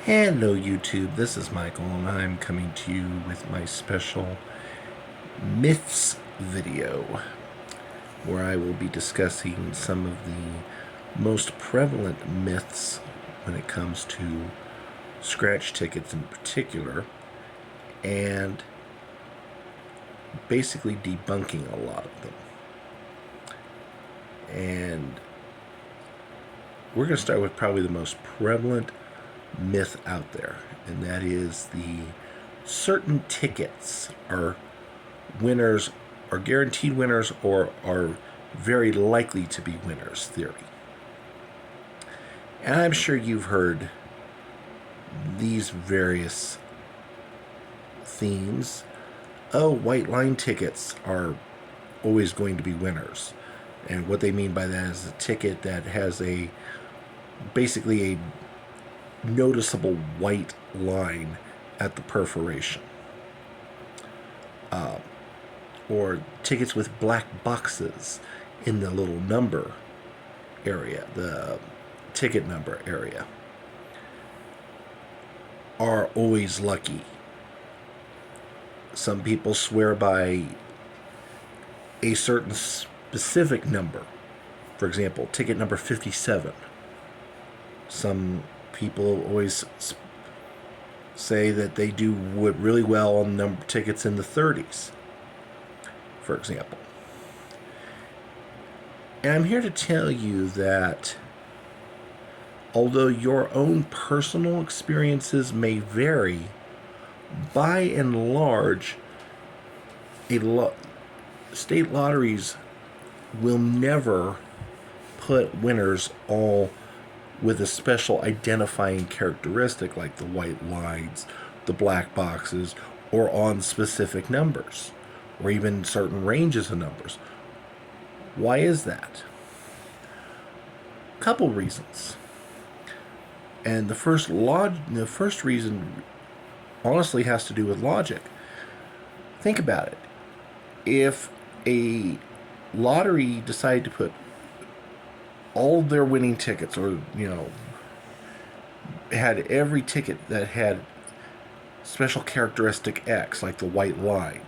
Hello YouTube, this is Michael and I'm coming to you with my special myths video where I will be discussing some of the most prevalent myths when it comes to scratch tickets in particular, and basically debunking a lot of them. And we're going to start with probably the most prevalent myth out there, and that is the certain tickets are winners, are guaranteed winners, or are very likely to be winners theory. And I'm sure you've heard these various themes. Oh, white line tickets are always going to be winners. And what they mean by that is a ticket that has basically a noticeable white line at the perforation. Or tickets with black boxes in the little number area, the ticket number area, are always lucky. Some people swear by a certain specific number. For example, ticket number 57. Some people always say that they do really well on number tickets in the 30s, for example. And I'm here to tell you that although your own personal experiences may vary, by and large, state lotteries will never put winners all with a special identifying characteristic like the white lines, the black boxes, or on specific numbers, or even certain ranges of numbers. Why is that? Couple reasons. And the first reason honestly has to do with logic. Think about it. If a lottery decided to put all their winning tickets, or had every ticket that had special characteristic X, like the white line,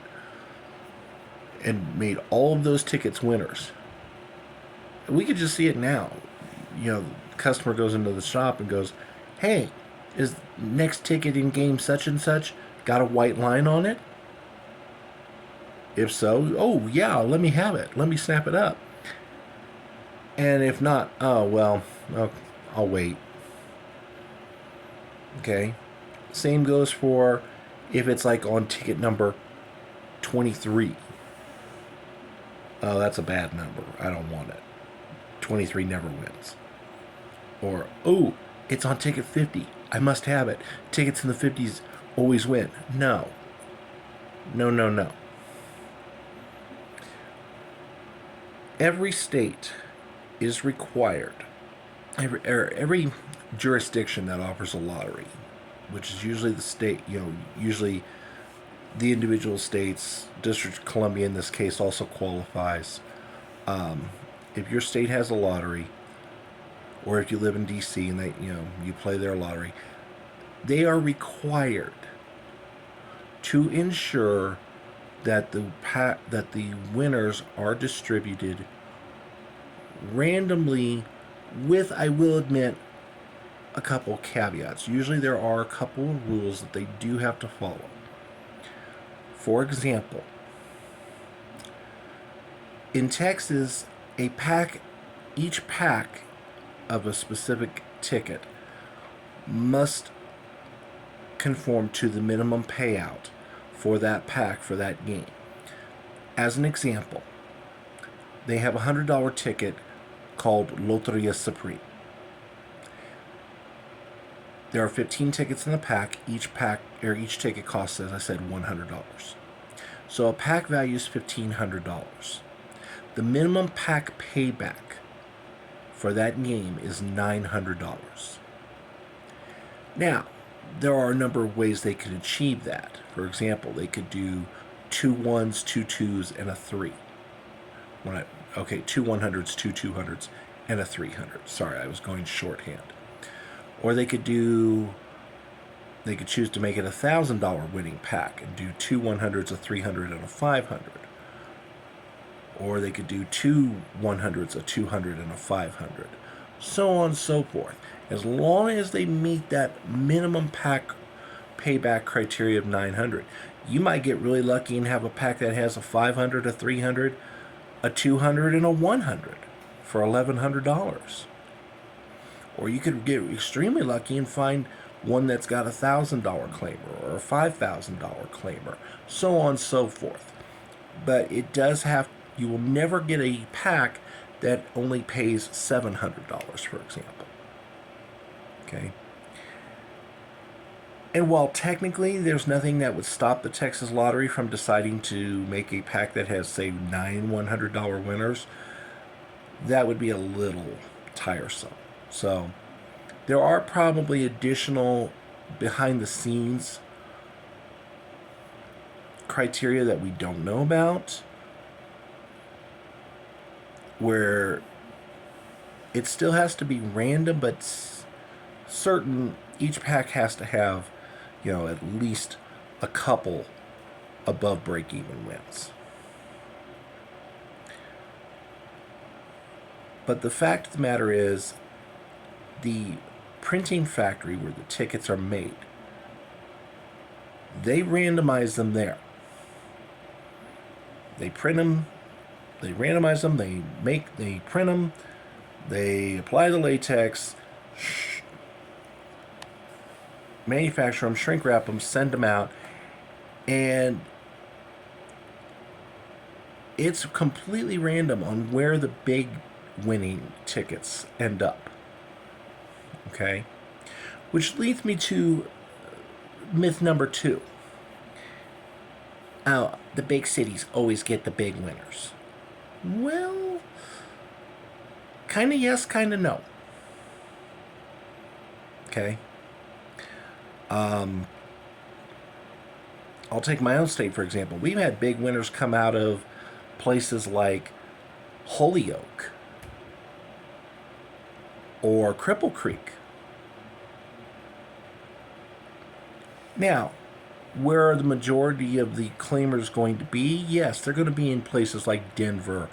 and made all of those tickets winners, we could just see it now. The customer goes into the shop and goes, "Hey, is next ticket in game such and such got a white line on it? If so, oh yeah, let me have it. Let me snap it up. And if not, oh well, I'll wait." Okay? Same goes for if it's like on ticket number 23. Oh, that's a bad number. I don't want it. 23 never wins. Or, oh, it's on ticket 50. I must have it. Tickets in the 50s always win. No. No. Every state is required, every jurisdiction that offers a lottery, which is usually the state, usually the individual states, District of Columbia in this case also qualifies. If your state has a lottery, or if you live in DC and you play their lottery, they are required to ensure that the winners are distributed randomly, with, I will admit, a couple caveats. Usually there are a couple of rules that they do have to follow. For example, in Texas, each pack of a specific ticket must conform to the minimum payout for that pack for that game. As an example, they have a $100 ticket called Loteria Supreme. There are 15 tickets in the pack. Each ticket costs, as I said, $100. So a pack value is $1,500. The minimum pack payback for that game is $900. Now, there are a number of ways they could achieve that. For example, they could do 2 1s, 2 2s, and a 3. 2 100s, 2 200s, and a 300. Sorry, I was going shorthand. Or they could do They could choose to make it a $1,000 winning pack and do two 100s, a 300, and a 500. Or they could do two 100s, a 200, and a 500. So on and so forth. As long as they meet that minimum pack payback criteria of 900. You might get really lucky and have a pack that has a 500, a 300, a 200, and a 100 for $1,100. Or you could get extremely lucky and find one that's got a $1,000 claimer or a $5,000 claimer, so on and so forth. But it does have, you will never get a pack that only pays $700, for example. Okay? And while technically there's nothing that would stop the Texas Lottery from deciding to make a pack that has, say, 9 $100 winners, that would be a little tiresome. So there are probably additional behind-the-scenes criteria that we don't know about, where it still has to be random, but certain, each pack has to have, at least a couple above break-even wins. But the fact of the matter is, the printing factory where the tickets are made, they randomize them there. They print them, they randomize them, they print them, they apply the latex, manufacture them, shrink wrap them, send them out, and it's completely random on where the big winning tickets end up. Okay? Which leads me to myth number 2. Oh, the big cities always get the big winners. Well, kind of yes, kind of no. Okay? I'll take my own state, for example. We've had big winners come out of places like Holyoke or Cripple Creek. Now, where are the majority of the claimers going to be? Yes, they're going to be in places like Denver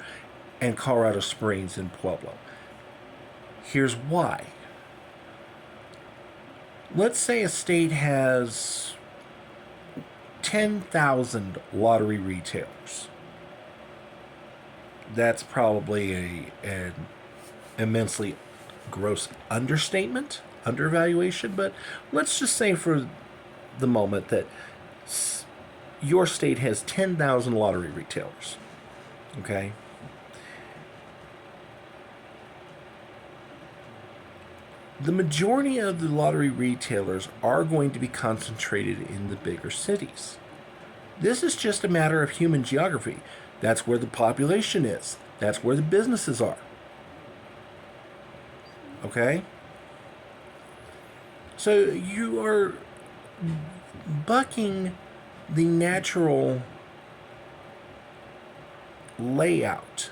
and Colorado Springs and Pueblo. Here's why. Let's say a state has 10,000 lottery retailers. That's probably an immensely gross understatement, undervaluation, but let's just say for the moment that your state has 10,000 lottery retailers. Okay? The majority of the lottery retailers are going to be concentrated in the bigger cities. This is just a matter of human geography. That's where the population is. That's where the businesses are. Okay? So you are bucking the natural layout.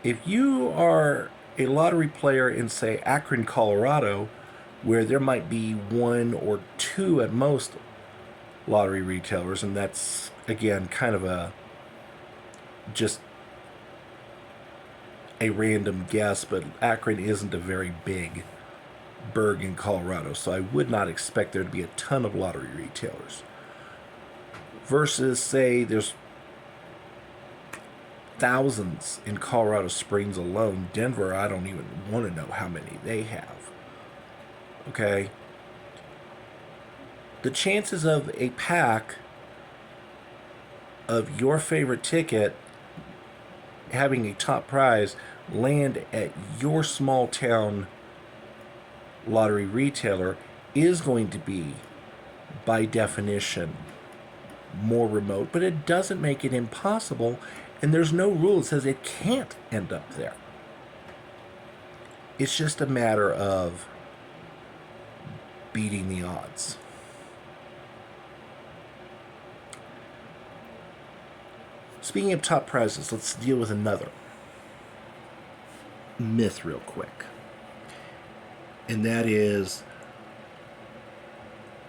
If you are a lottery player in, say, Akron, Colorado, where there might be 1 or 2 at most lottery retailers, and that's, again, kind of just a random guess, but Akron isn't a very big burg in Colorado, so I would not expect there to be a ton of lottery retailers. Versus, say, there's thousands in Colorado Springs alone. Denver, I don't even want to know how many they have. Okay? The chances of a pack of your favorite ticket having a top prize land at your small town lottery retailer is going to be, by definition, more remote, but it doesn't make it impossible, and there's no rule that says it can't end up there. It's just a matter of beating the odds. Speaking of top prizes, let's deal with another myth real quick. And that is,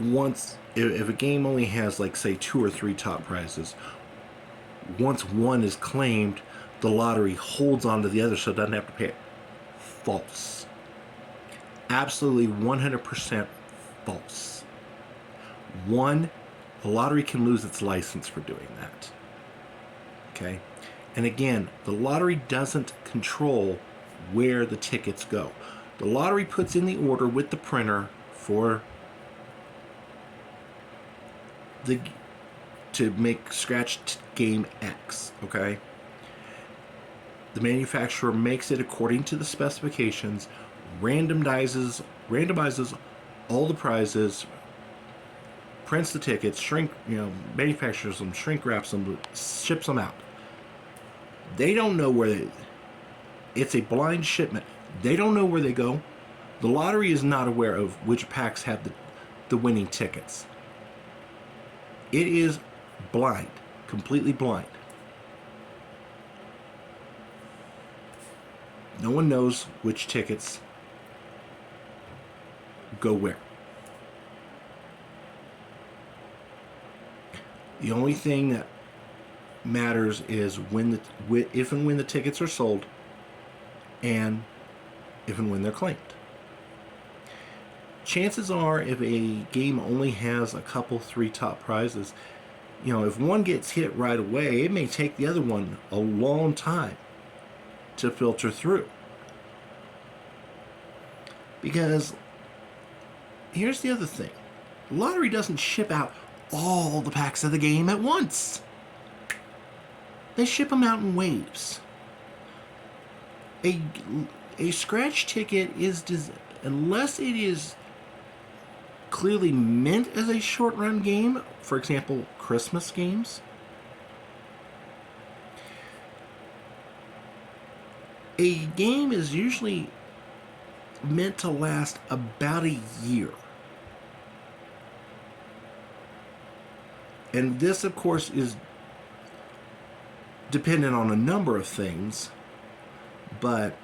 if a game only has, like, say, 2 or 3 top prizes, once one is claimed, the lottery holds on to the other so it doesn't have to pay it. False. Absolutely 100% false. One, the lottery can lose its license for doing that. Okay? And again, the lottery doesn't control where the tickets go. The lottery puts in the order with the printer for the to make scratch game X, okay? The manufacturer makes it according to the specifications, randomizes all the prizes, prints the tickets, manufactures them, shrink wraps them, ships them out. They don't know it's a blind shipment. They don't know where they go. The lottery is not aware of which packs have the winning tickets. It is blind, completely blind. No one knows which tickets go where. The only thing that matters is if and when the tickets are sold, and if and when they're claimed. Chances are, if a game only has a couple, 3 top prizes, if one gets hit right away, it may take the other one a long time to filter through. Because here's the other thing. The lottery doesn't ship out all the packs of the game at once. They ship them out in waves. A scratch ticket unless it is clearly meant as a short-run game, for example, Christmas games, a game is usually meant to last about a year. And this, of course, is dependent on a number of things, but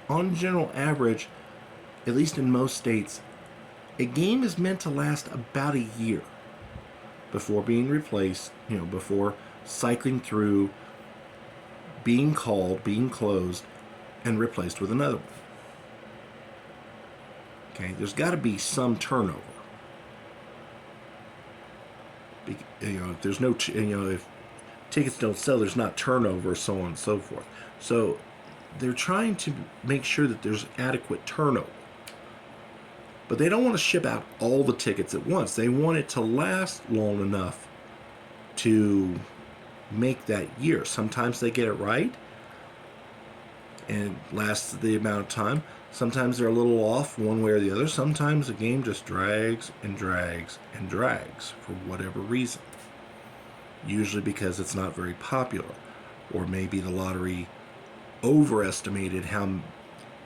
on general average, at least in most states, a game is meant to last about a year before being replaced, before cycling through, being called, being closed, and replaced with another one. Okay, there's got to be some turnover. If there's no, if tickets don't sell, there's not turnover, so on and so forth. So they're trying to make sure that there's adequate turnover. But they don't want to ship out all the tickets at once. They want it to last long enough to make that year. Sometimes they get it right and it lasts the amount of time. Sometimes they're a little off one way or the other. Sometimes the game just drags and drags and drags for whatever reason. Usually because it's not very popular. Or maybe the lottery overestimated how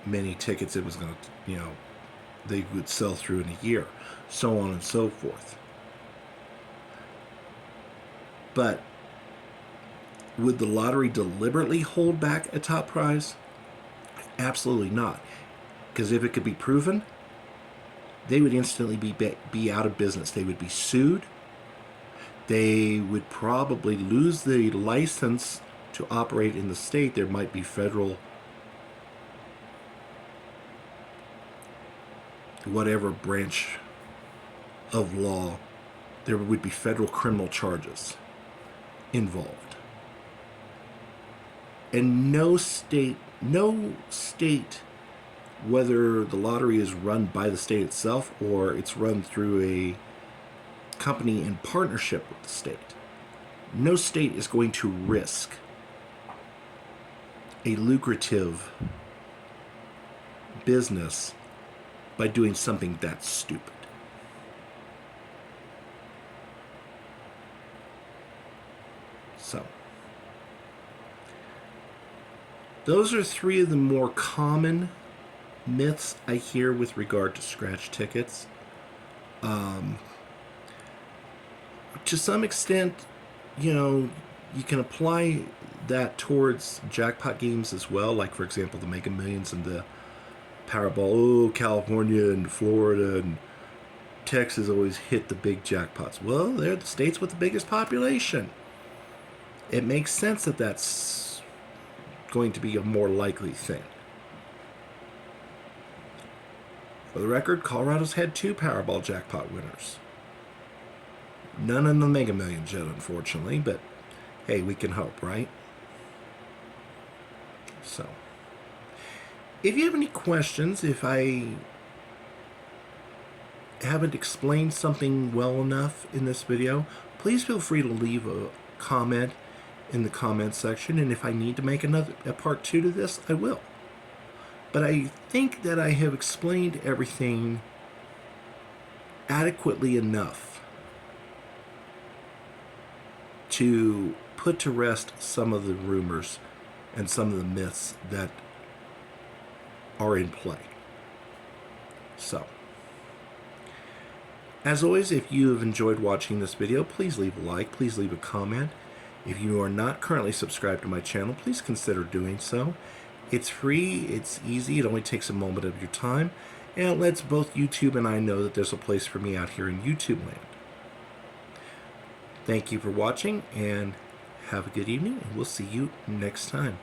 many tickets it was going to, they would sell through in a year. So on and so forth. But would the lottery deliberately hold back a top prize? Absolutely not. Because if it could be proven, they would instantly be out of business. They would be sued. They would probably lose the license to operate in the state. There might be federal, whatever branch of law, there would be federal criminal charges involved. And no state, whether the lottery is run by the state itself or it's run through a company in partnership with the state, no state is going to risk a lucrative business by doing something that stupid. So, those are 3 of the more common myths I hear with regard to scratch tickets. To some extent, you can apply that towards jackpot games as well, like for example the Mega Millions and the Powerball. Oh, California and Florida and Texas always hit the big jackpots. Well, they're the states with the biggest population. It makes sense that that's going to be a more likely thing. For the record, Colorado's had 2 Powerball jackpot winners. None in the Mega Millions yet, unfortunately, but hey, we can hope, right? So, if you have any questions, if I haven't explained something well enough in this video, please feel free to leave a comment in the comment section, and if I need to make a part 2 to this, I will. But I think that I have explained everything adequately enough to put to rest some of the rumors and some of the myths that are in play. So, as always, if you have enjoyed watching this video, please leave a like, please leave a comment. If you are not currently subscribed to my channel, please consider doing so. It's free, it's easy, it only takes a moment of your time, and it lets both YouTube and I know that there's a place for me out here in YouTube land. Thank you for watching, and have a good evening, and we'll see you next time.